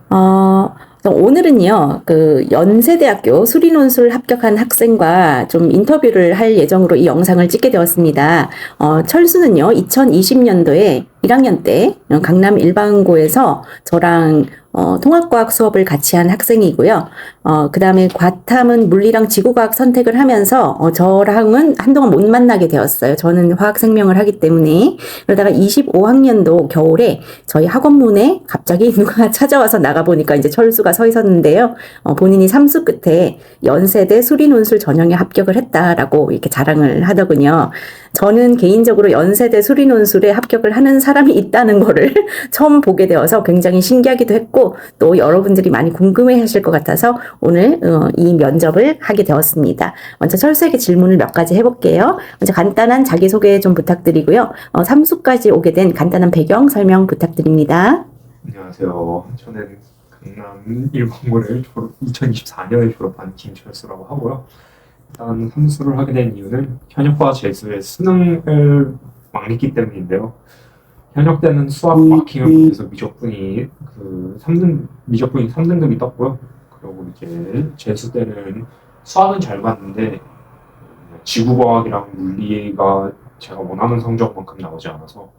그래서 오늘은요, 그 연세대학교 수리논술 합격한 학생과 좀 인터뷰를 할 예정으로 이 영상을 찍게 되었습니다. 철수는요, 2020년도에 1학년 때 강남 일반고에서 저랑 통합과학 수업을 같이 한 학생이고요. 그 다음에 과탐은 물리랑 지구과학 선택을 하면서 저랑은 한동안 못 만나게 되었어요. 저는 화학생명을 하기 때문에. 그러다가 25학년도 겨울에 저희 학원문에 갑자기 누가 찾아와서 나가보니까 이제 철수가 서 있었는데요. 본인이 삼수 끝에 연세대 수리논술 전형에 합격을 했다라고 이렇게 자랑을 하더군요. 저는 개인적으로 연세대 수리논술에 합격을 하는 사람이 있다는 거를 처음 보게 되어서 굉장히 신기하기도 했고, 또 여러분들이 많이 궁금해 하실 것 같아서 오늘 이 면접을 하게 되었습니다. 먼저 철수에게 질문을 몇 가지 해볼게요. 먼저 간단한 자기소개 좀 부탁드리고요. 삼수까지 오게 된 간단한 배경 설명 부탁드립니다. 안녕하세요. 저는 강남 일반고를 2024년에 졸업한 김철수라고 하고요. 일단 삼수를 하게 된 이유는 현역과 재수의 수능을 망했기 때문인데요. 현역 때는 수학 마킹을 못해서 미적분이 3등급이 떴고요. 그리고 이제 재수 때는 수학은 잘 봤는데 지구과학이랑 물리가 제가 원하는 성적만큼 나오지 않아서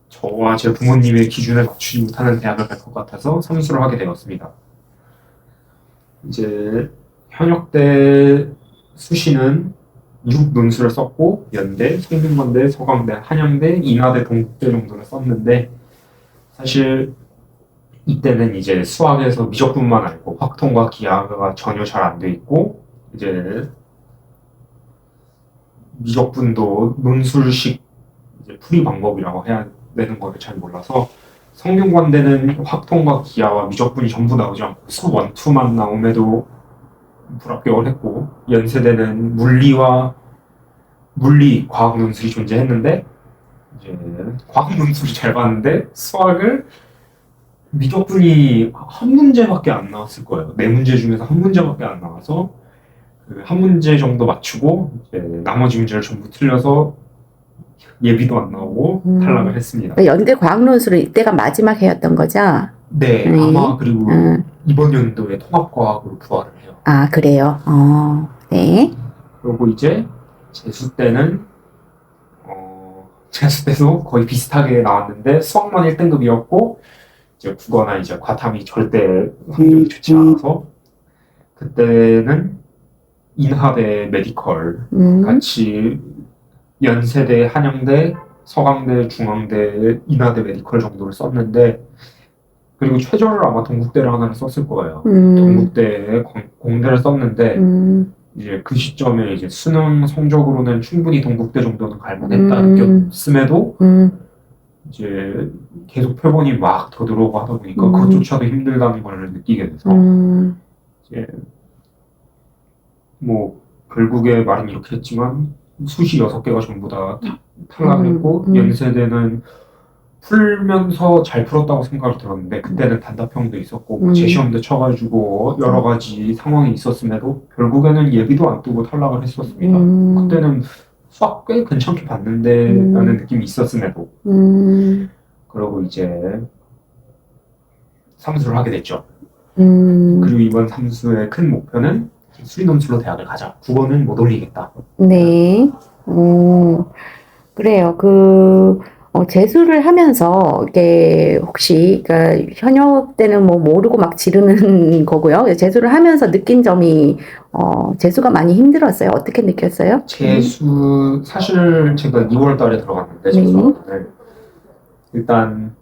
저와 제 부모님의 기준에 맞추지 못하는 대학을 갈 것 같아서 삼수를 하게 되었습니다. 이제 현역 때 수시는 6논술을 썼고 연대, 성균관대, 서강대, 한양대, 인하대, 동국대 정도를 썼는데 사실 이때는 이제 수학에서 미적분만 알고 확통과 기하가 전혀 잘 안 돼 있고 이제 미적분도 논술식 이제 풀이 방법이라고 해야 되는 거를 잘 몰라서 성균관대는 확통과 기하와 미적분이 전부 나오지 않고 수 원투만 나옴에도 불합격을 했고 연세대는 물리 과학 논술이 존재했는데 이제 과학 논술이 잘 봤는데 수학을 미적분이 한 문제밖에 안 나왔을 거예요. 네 문제 중에서 한 문제밖에 안 나와서 그 한 문제 정도 맞추고 이제 나머지 문제를 전부 틀려서 예비도 안 나오고 탈락을 했습니다. 연대 과학논술은 이때가 마지막 해였던 거죠? 네, 아마 그리고 이번 연도에 통합과학으로 부활을 해요. 아, 그래요? 네. 그리고 이제 재수 때는 재수 때도 거의 비슷하게 나왔는데 수학만 1등급이었고 이제 국어나 이제 과탐이 절대 성적이 좋지 않아서 그때는 인하대 메디컬 같이 연세대, 한양대, 서강대, 중앙대, 인하대 메디컬 정도를 썼는데 그리고 최저를 아마 동국대를 하나를 썼을 거예요. 동국대에 공대를 썼는데 이제 그 시점에 이제 수능 성적으로는 충분히 동국대 정도는 갈만했다 느꼈음에도 이제 계속 표본이 막 더 들어오고 하다 보니까 그것조차도 힘들다는 걸 느끼게 돼서 이제 뭐 결국에 말은 이렇게 했지만 수시 6개가 전부 다 탈락을 했고 연세대는 풀면서 잘 풀었다고 생각을 들었는데 그때는 단답형도 있었고 뭐 재시험도 쳐가지고 여러 가지 상황이 있었음에도 결국에는 예비도 안 뜨고 탈락을 했었습니다. 그때는 수학 꽤 괜찮게 봤는데 라는 느낌이 있었음에도 그러고 이제 삼수를 하게 됐죠. 그리고 이번 삼수의 큰 목표는 수리논술로 대학을 가자. 국어는 못 올리겠다. 네. 그래요. 재수를 하면서, 이게, 혹시, 그러니까, 현역 때는 뭐 모르고 막 지르는 거고요. 재수를 하면서 느낀 점이, 재수가 많이 힘들었어요. 어떻게 느꼈어요? 재수, 사실 제가 2월 달에 들어갔는데, 재수학원을. 일단,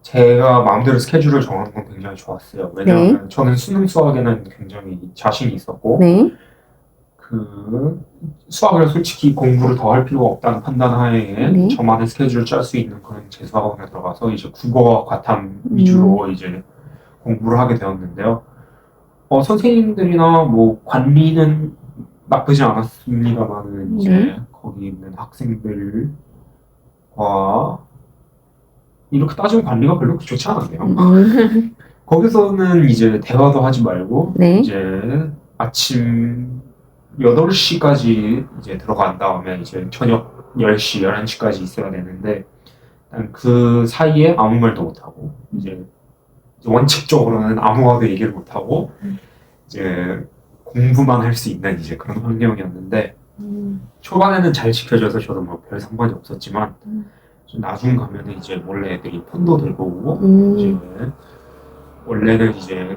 제가 마음대로 스케줄을 정하는 건 굉장히 좋았어요. 왜냐하면 저는 수능 수학에는 굉장히 자신이 있었고, 그 수학을 솔직히 공부를 더 할 필요가 없다는 판단 하에 저만의 스케줄을 짤 수 있는 그런 재수학원에 들어가서 이제 국어와 과탐 위주로 이제 공부를 하게 되었는데요. 선생님들이나 뭐 관리는 나쁘지 않았습니다만 이제 거기 있는 학생들과 이렇게 따지면 관리가 별로 좋지 않았네요. 거기서는 이제 대화도 하지 말고 이제 아침 8시까지 이제 들어간 다음에 이제 저녁 10시, 11시까지 있어야 되는데 일단 그 사이에 아무 말도 못하고 이제 원칙적으로는 아무와도 얘기를 못하고 이제 공부만 할 수 있는 이제 그런 환경이었는데 초반에는 잘 지켜줘서 저도 뭐 별 상관이 없었지만 좀 나중 가면은 이제 원래 애들이 폰도 들고 오고 이제 원래는 이제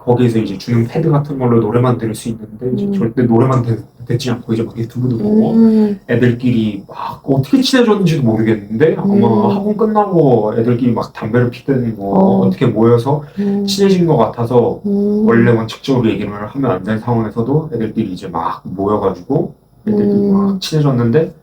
거기서 이제 주는 패드 같은 걸로 노래만 들을 수 있는데 이제 절대 노래만 듣지 않고 이제 막 유튜브도 보고 애들끼리 막 어떻게 친해졌는지도 모르겠는데 아마 학원 끝나고 애들끼리 막 담배를 피든 뭐 어떻게 모여서 친해진 것 같아서 원래 원칙적으로 얘기를 하면 안 되는 상황에서도 애들끼리 이제 막 모여가지고 애들끼리 막 친해졌는데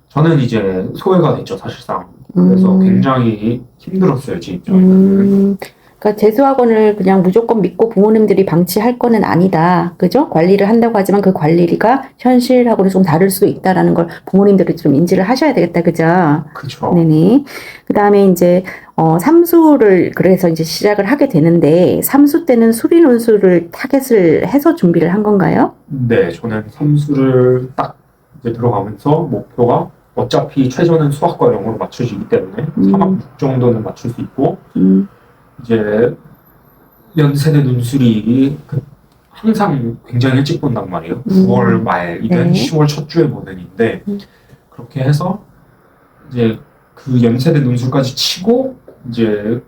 저는 이제 소외가 됐죠, 사실상. 그래서 굉장히 힘들었어요, 제 입장에서는. 그러니까 재수학원을 그냥 무조건 믿고 부모님들이 방치할 거는 아니다. 그죠? 관리를 한다고 하지만 그 관리가 현실하고는 좀 다를 수도 있다라는 걸 부모님들이 좀 인지를 하셔야 되겠다. 그죠? 그쵸. 네네. 그 다음에 이제, 삼수를 그래서 이제 시작을 하게 되는데, 삼수 때는 수리 논술을 타겟을 해서 준비를 한 건가요? 네, 저는 삼수를 딱 이제 들어가면서 목표가 어차피 최저는 수학과 영어로 맞춰지기 때문에 3학 6 정도는 맞출 수 있고, 이제 연세대 논술이 항상 굉장히 일찍 본단 말이에요. 9월 말이든 네. 10월 첫 주에 보는인데 그렇게 해서 이제 그 연세대 논술까지 치고 이제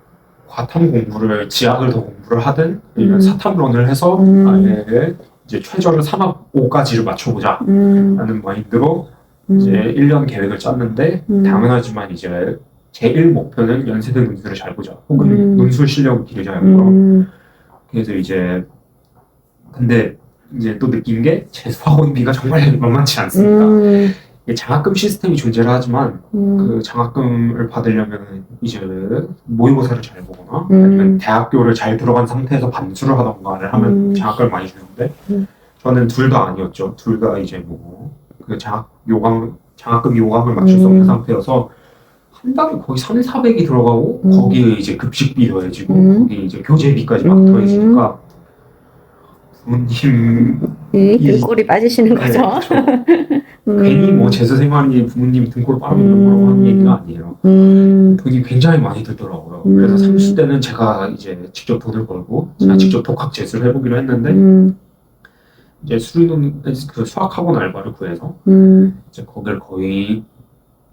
과탐 공부를 지학을 더 공부를 하든 아니면 사탐론을 해서 아예 이제 최저를 3학 5까지를 맞춰보자 라는 마인드로 이제 1년 계획을 짰는데 당연하지만 이제 제1 목표는 연세대 논술을 잘 보자 혹은 논술 실력을 기르자였고요. 그래서 이제 근데 이제 또 느낀 게 재수학원비가 정말 만만치 않습니다. 이게 장학금 시스템이 존재를 하지만 그 장학금을 받으려면 이제 모의고사를 잘 보거나 아니면 대학교를 잘 들어간 상태에서 반수를 하던가를 하면 장학금을 많이 주는데 저는 둘 다 아니었죠. 둘 다 이제 뭐 그 장학금 요강을 맞출 수 없는 상태여서 한 달에 거의 3,400이 들어가고 거기에 이제 급식비 더해지고 거기에 이제 교재비까지 막 더해지니까 부모님 등골이 빠지시는 거죠? 괜히 뭐 재수 생활이 부모님 등골 빠지는 거라고 하는 얘기가 아니에요. 돈이 굉장히 많이 들더라고요. 그래서 삼수 때는 제가 이제 직접 돈을 벌고 제가 직접 독학 재수를 해보기로 했는데 이제 수리논 그 수학학원 알바를 구해서 이제 거기를 거의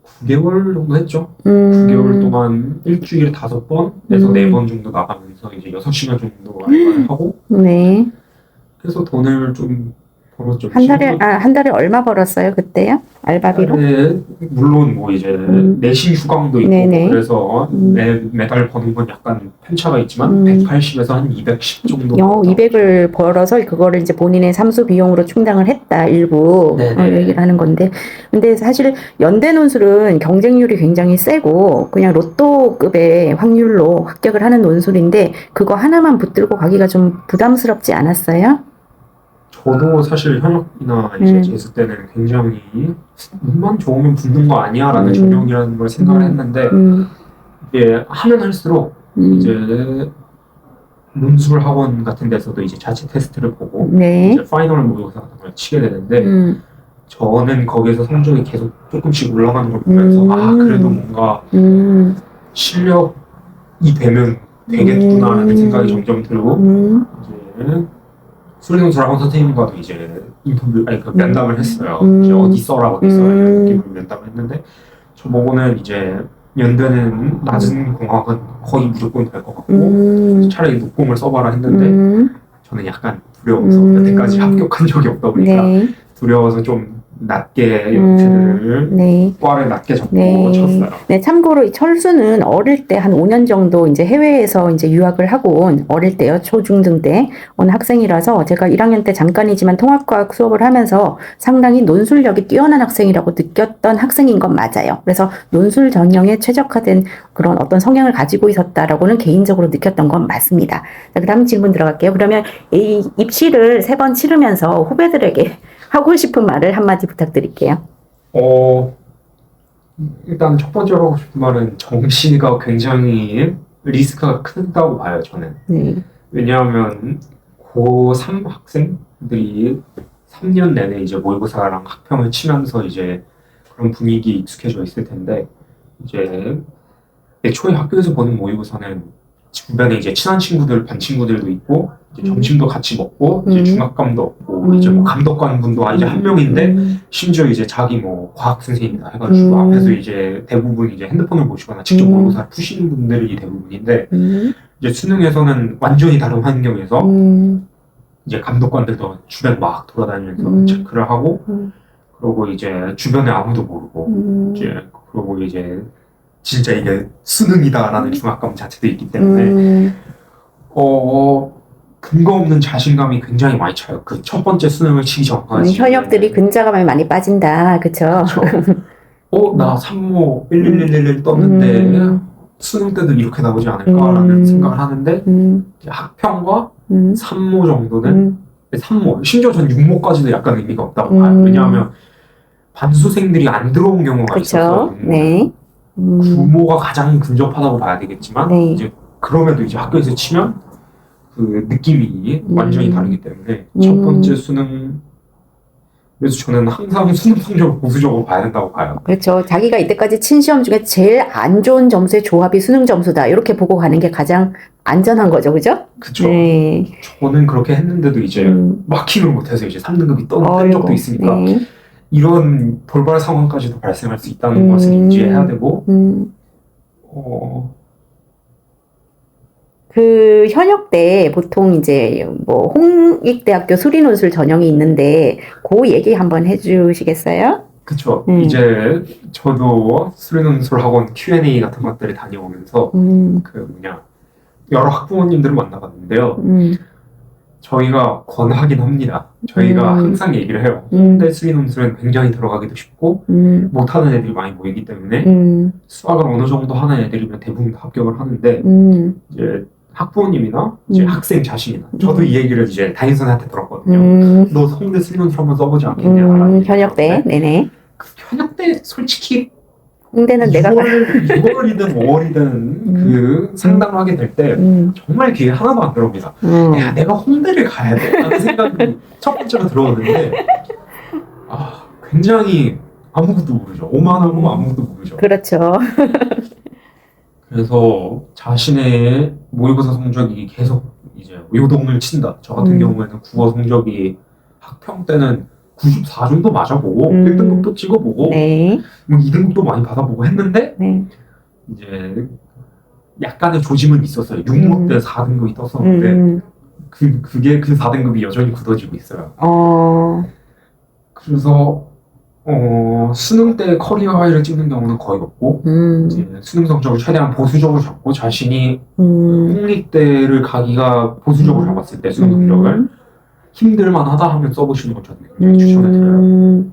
9개월 정도 했죠. 9개월 동안 일주일에 5번에서 4번 정도 나가면서 이제 6시간 정도 알바를 하고 네. 그래서 돈을 좀 벌었죠. 한 달에 얼마 벌었어요, 그때요? 알바비로? 네, 물론 뭐 이제 내신 휴강도 있고 네네. 그래서 매달 버는 건 약간 편차가 있지만 180에서 한 210 정도 200을 벌어서 그거를 이제 본인의 삼수 비용으로 충당을 했다, 일부. 얘기를 하는 건데. 근데 사실 연대 논술은 경쟁률이 굉장히 세고 그냥 로또급의 확률로 합격을 하는 논술인데 그거 하나만 붙들고 가기가 좀 부담스럽지 않았어요? 저도 사실 현역이나 이제 재수 때는 굉장히 운만 좋으면 붙는 거 아니야 라는 전형이라는 걸 생각을 했는데 이게 하면 할수록 이제 논술 학원 같은 데서도 이제 자체 테스트를 보고 네. 이제 파이널 모의고사 같은 걸 치게 되는데 저는 거기에서 성적이 계속 조금씩 올라가는 걸 보면서 아 그래도 뭔가 실력이 되면 되겠구나라는 생각이 점점 들고 이제 수리논술 학원 선생님과도 이제 인터뷰 아니 그 면담을 했어요. 이제 어디 써라 어디 써라 이런 느낌으로 면담을 했는데 저보고는 이제 연대는 낮은 공학은 거의 무조건 될 것 같고 차라리 높공을 써봐라 했는데 저는 약간 두려워서 여태까지 합격한 적이 없다 보니까 두려워서 좀 낮게 연세대를 과를 낮게 잡고 쳤어요. 네, 참고로 이 철수는 어릴 때 한 5년 정도 이제 해외에서 이제 유학을 하고 온 어릴 때요, 초중등 때 온 학생이라서 제가 1학년 때 잠깐이지만 통합과학 수업을 하면서 상당히 논술력이 뛰어난 학생이라고 느꼈던 학생인 건 맞아요. 그래서 논술 전형에 최적화된 그런 어떤 성향을 가지고 있었다라고는 개인적으로 느꼈던 건 맞습니다. 자, 그 다음 질문 들어갈게요. 그러면 이 입시를 3번 치르면서 후배들에게 하고 싶은 말을 한마디 부탁드릴게요. 일단 첫 번째로 하고 싶은 말은 정시가 굉장히 리스크가 크다고 봐요, 저는. 왜냐하면 고3 학생들이 3년 내내 이제 모의고사랑 학평을 치면서 이제 그런 분위기에 익숙해져 있을 텐데 이제 애초에 학교에서 보는 모의고사는 주변에 이제 친한 친구들, 반 친구들도 있고, 이제 점심도 같이 먹고, 이제 중압감도 없고, 이제 뭐 감독관 분도 이제 한 명인데, 심지어 이제 자기 뭐 과학 선생님이다 해가지고 앞에서 이제 대부분 이제 핸드폰을 보시거나 직접 모의고사를 푸시는 분들이 대부분인데, 이제 수능에서는 완전히 다른 환경에서 이제 감독관들도 주변 막 돌아다니면서 체크를 하고, 그러고 이제 주변에 아무도 모르고, 이제 그러고 이제 진짜 이게 수능이다라는 중압감 자체도 있기 때문에 근거 없는 자신감이 굉장히 많이 차요. 그 첫 번째 수능을 치기 전까지. 현역들이 근자감에 많이 빠진다. 그쵸? 나 3모 1111 떴는데 수능 때도 이렇게 나오지 않을까라는 생각을 하는데 이제 학평과 3모 정도는 3모, 심지어 전 6모까지도 약간 의미가 없다고 봐요. 왜냐하면 반수생들이 안 들어온 경우가 있었어요. 그쵸? 네. 부모가 가장 근접하다고 봐야 되겠지만 네. 이제 그럼에도 이제 학교에서 치면 그 느낌이 완전히 다르기 때문에 첫 번째 수능 그래서 저는 항상 수능 성적을 보수적으로 봐야 된다고 봐요. 그렇죠. 자기가 이때까지 친 시험 중에 제일 안 좋은 점수의 조합이 수능 점수다. 이렇게 보고 가는 게 가장 안전한 거죠. 그죠? 그쵸. 네. 저는 그렇게 했는데도 이제 마킹을 못해서 이제 3등급이 뜬 적도 있으니까 네. 이런 돌발 상황까지도 발생할 수 있다는 것을 인지해야 되고 그 현역 때 보통 이제 뭐 홍익대학교 수리논술 전형이 있는데 그 얘기 한번 해주시겠어요? 그쵸. 이제 저도 수리논술 학원 Q&A 같은 것들을 다녀오면서 여러 학부모님들을 만나봤는데요. 저희가 권하긴 합니다. 저희가 항상 얘기를 해요. 홍대 수리논술은 굉장히 들어가기도 쉽고 못하는 애들이 많이 모이기 때문에 수학을 어느 정도 하는 애들이면 대부분 다 합격을 하는데 이제 학부모님이나 이제 학생 자신이나 저도 이 얘기를 이제 담임선생한테 들었거든요. 너 홍대 수리논술 한번 써보지 않겠냐? 현역 때, 네네. 그 현역 때 솔직히 홍대는 내가 6월이든 5월이든 그 상담을 하게 될 때 정말 기회 하나도 안 들어옵니다. 야, 내가 홍대를 가야 돼? 라는 생각이 첫 번째로 들어오는데 굉장히 아무것도 모르죠. 오만하고 아무것도 모르죠. 그렇죠. 그래서 자신의 모의고사 성적이 계속 이제 요동을 친다. 저 같은 경우에는 국어 성적이 학평 때는 94 정도 맞아보고 1등급도 찍어보고 네. 뭐 2등급도 많이 받아보고 했는데 네. 이제 약간의 조짐은 있었어요. 6모 때 4등급이 떴었는데 그게 그 4등급이 여전히 굳어지고 있어요. 그래서 수능 때 커리어 하이를 찍는 경우는 거의 없고 이제 수능 성적을 최대한 보수적으로 잡고 자신이 홍익대를 가기가 보수적으로 잡았을 때 수능 성적을 힘들만하다 하면 써보시는 걸 저는 굉장히 추천해드려요.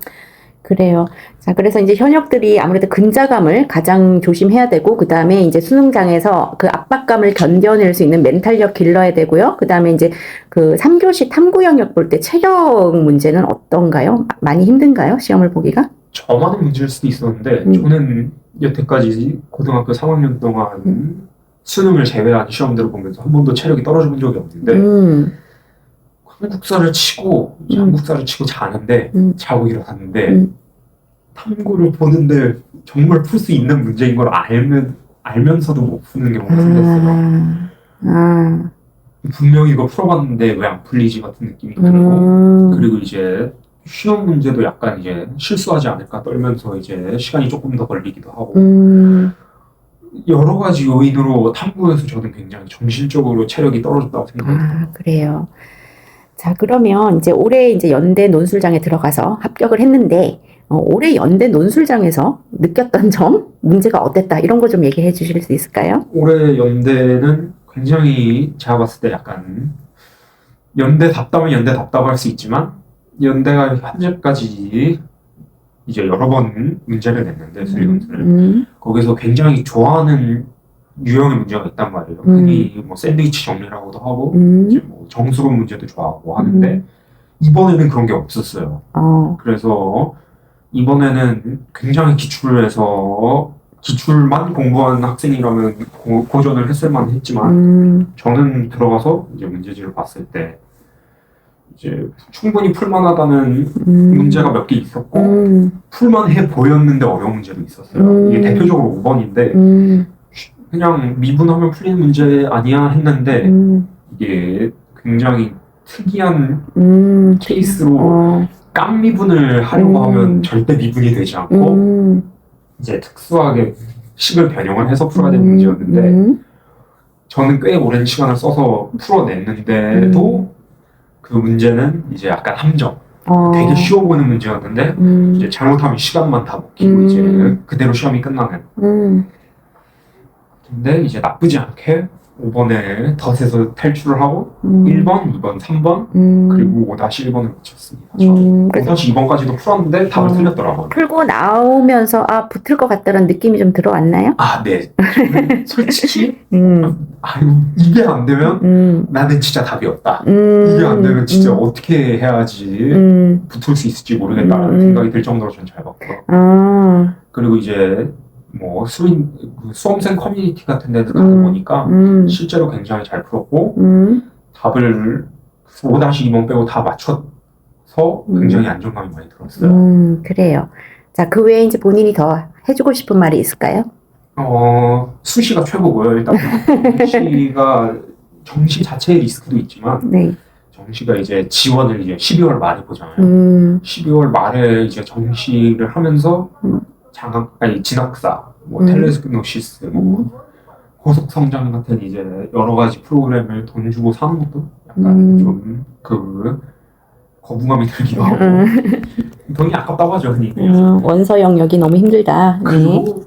그래요. 자, 그래서 이제 현역들이 아무래도 근자감을 가장 조심해야 되고, 그 다음에 이제 수능장에서 그 압박감을 견뎌낼 수 있는 멘탈력 길러야 되고요. 그 다음에 이제 그 3교시 탐구 영역 볼 때 체력 문제는 어떤가요? 많이 힘든가요? 시험을 보기가? 저만의 문제일 수도 있었는데, 저는 여태까지 고등학교 3학년 동안 수능을 제외한 시험들을 보면서 한 번도 체력이 떨어져 본 적이 없는데, 한국사를 치고 자는데 자고 일어났는데 탐구를 보는데 정말 풀 수 있는 문제인 걸 알면서도 못 푸는 경우가 생겼어요. 분명히 이거 풀어봤는데 왜 안 풀리지 같은 느낌이 들고 그리고 이제 시험 문제도 약간 이제 실수하지 않을까 떨면서 이제 시간이 조금 더 걸리기도 하고 여러 가지 요인으로 탐구에서 저는 굉장히 정신적으로 체력이 떨어졌다고 생각합니다. 그래요. 자, 그러면 이제 올해 이제 연대 논술장에 들어가서 합격을 했는데, 올해 연대 논술장에서 느꼈던 점, 문제가 어땠다, 이런 거 좀 얘기해 주실 수 있을까요? 올해 연대는 굉장히 제가 봤을 때 약간, 연대답다면 연대답다고 할 수 있지만, 연대가 현재까지 이제 여러 번 문제를 냈는데, 수리논술을. 거기서 굉장히 좋아하는 유형의 문제가 있단 말이에요. 흔히 뭐 샌드위치 정리라고도 하고 이제 뭐 정수론 문제도 좋아하고 하는데 이번에는 그런 게 없었어요. 그래서 이번에는 굉장히 기출을 해서 기출만 공부한 학생이라면 고전을 했을 만했지만 저는 들어가서 이제 문제지를 봤을 때 이제 충분히 풀만하다는 음. 문제가 몇 개 있었고 음. 풀만해 보였는데 어려운 문제도 있었어요. 이게 대표적으로 5번인데 그냥 미분하면 풀리는 문제 아니야 했는데 이게 굉장히 특이한 케이스로 깜미분을 하려고 하면 절대 미분이 되지 않고 이제 특수하게 식을 변형을 해서 풀어야 되는 문제였는데 저는 꽤 오랜 시간을 써서 풀어냈는데도 그 문제는 이제 약간 함정. 되게 쉬워 보이는 문제였는데 이제 잘못하면 시간만 다 먹히고 이제 그대로 시험이 끝나는. 근데 이제 나쁘지 않게 5번에 덫에서 탈출을 하고 1번, 2번, 3번 그리고 5-1번을 맞췄습니다. 저는 5-2번까지도 풀었는데 답을 틀렸더라고요. 풀고 나오면서 아 붙을 것 같다는 느낌이 좀 들어왔나요? 아, 네. 저는 솔직히 아유, 이게 안 되면 나는 진짜 답이 없다. 이게 안 되면 진짜 어떻게 해야지 붙을 수 있을지 모르겠다라는 생각이 들 정도로 전 잘 봤고요. 그리고 이제 뭐 수험생 커뮤니티 같은 데도 가다 보니까 실제로 굉장히 잘 풀었고 답을 5-2번 빼고 다 맞춰서 굉장히 안정감이 많이 들었어요. 그래요. 자, 그 외에 이제 본인이 더 해주고 싶은 말이 있을까요? 수시가 최고고요. 일단 정시 자체의 리스크도 있지만 네. 정시가 이제 지원을 이제 12월 말에 보잖아요. 12월 말에 이제 정시를 하면서 진학사, 뭐 텔레스노시스, 뭐 고속 성장 같은 이제 여러 가지 프로그램을 돈 주고 사는 것도 약간 좀 거부감이 들기도 하고 돈이 아깝다고 하죠, 흔히. 원서 영역이 너무 힘들다. 그리고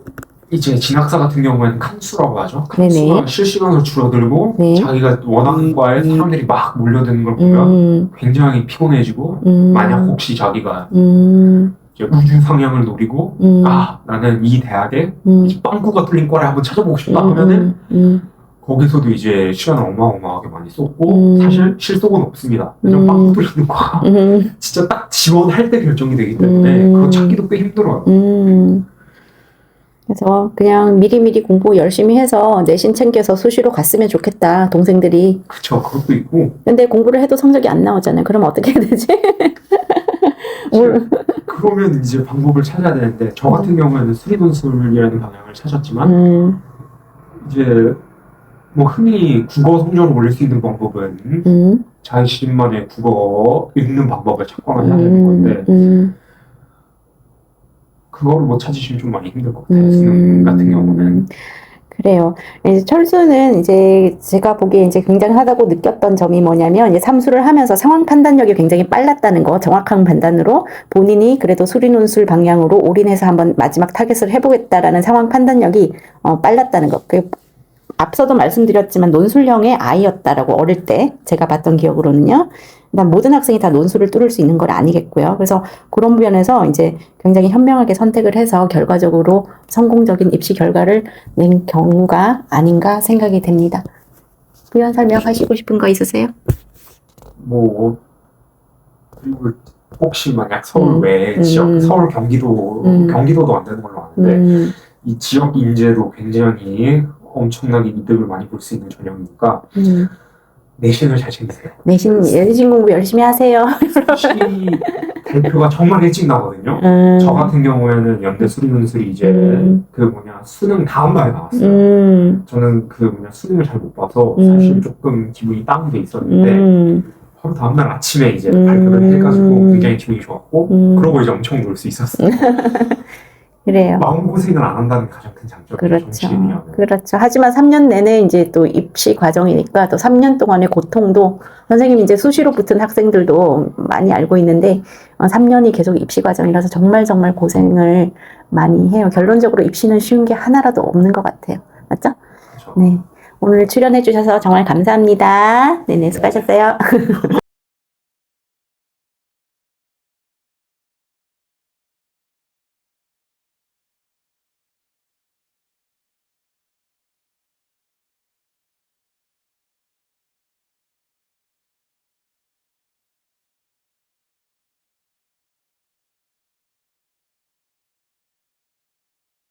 이제 진학사 같은 경우에는 칸수라고 하죠. 칸수가 네네. 실시간으로 줄어들고 네. 자기가 원하는 과에 사람들이 막 몰려드는 걸 보면 굉장히 피곤해지고 만약 혹시 자기가 이제 우주 상향을 노리고 나는 이 대학에 빵꾸가 뚫린 과를 한번 찾아보고 싶다 하면은 거기서도 이제 시간을 어마어마하게 많이 썼고 사실 실속은 없습니다. 왜냐면 빵꾸 뚫리는 과가 진짜 딱 지원할 때 결정이 되기 때문에 그거 찾기도 꽤 힘들어요. 그래서 그냥 미리미리 공부 열심히 해서 내신 챙겨서 수시로 갔으면 좋겠다, 동생들이. 그쵸, 그것도 있고. 근데 공부를 해도 성적이 안 나오잖아요. 그럼 어떻게 해야 되지? 그러면 이제 방법을 찾아야 되는데 저 같은 경우에는 수리논술이라는 방향을 찾았지만 이제 뭐 흔히 국어 성적을 올릴 수 있는 방법은 자신만의 국어 읽는 방법을 찾거나 해야 되는 건데 그거를 못 찾으시면 좀 많이 힘들 것 같아요. 수능 같은 경우는. 그래요. 이제 철수는 이제 제가 보기에 이제 굉장하다고 느꼈던 점이 뭐냐면 이제 삼수를 하면서 상황 판단력이 굉장히 빨랐다는 거, 정확한 판단으로 본인이 그래도 수리논술 방향으로 올인해서 한번 마지막 타겟을 해보겠다라는 상황 판단력이 빨랐다는 거. 앞서도 말씀드렸지만 논술형의 아이였다라고 어릴 때 제가 봤던 기억으로는요. 일단 모든 학생이 다 논술을 뚫을 수 있는 건 아니겠고요. 그래서 그런 면에서 이제 굉장히 현명하게 선택을 해서 결과적으로 성공적인 입시 결과를 낸 경우가 아닌가 생각이 됩니다. 부연 설명하시고 싶은 거 있으세요? 뭐 그리고 혹시 만약 서울 외에 지역, 서울 경기도도 안 되는 걸로 아는데 이 지역 인재도 굉장히 엄청나게 이득을 많이 볼 수 있는 전형이니까 내신을 잘 챙기세요. 내신 공부 열심히 하세요. 수시 대표가 정말 일찍 나거든요. 저 같은 경우에는 연대 수리논술이 이제 수능 다음 날에 나왔어요. 저는 수능을 잘 못 봐서 사실 조금 기분이 다운돼 있었는데 바로 다음날 아침에 이제 발표를 해가지고 굉장히 기분이 좋았고 그러고 이제 엄청 놀 수 있었어요. 그래요. 마음고생을 안 한다는 가장 큰 장점이에요. 그렇죠. 그렇죠. 하지만 3년 내내 이제 또 입시 과정이니까 또 3년 동안의 고통도 선생님이 이제 수시로 붙은 학생들도 많이 알고 있는데 3년이 계속 입시 과정이라서 정말 고생을 많이 해요. 결론적으로 입시는 쉬운 게 하나라도 없는 것 같아요. 맞죠? 그렇죠. 네. 오늘 출연해 주셔서 정말 감사합니다. 네네, 수고하셨어요.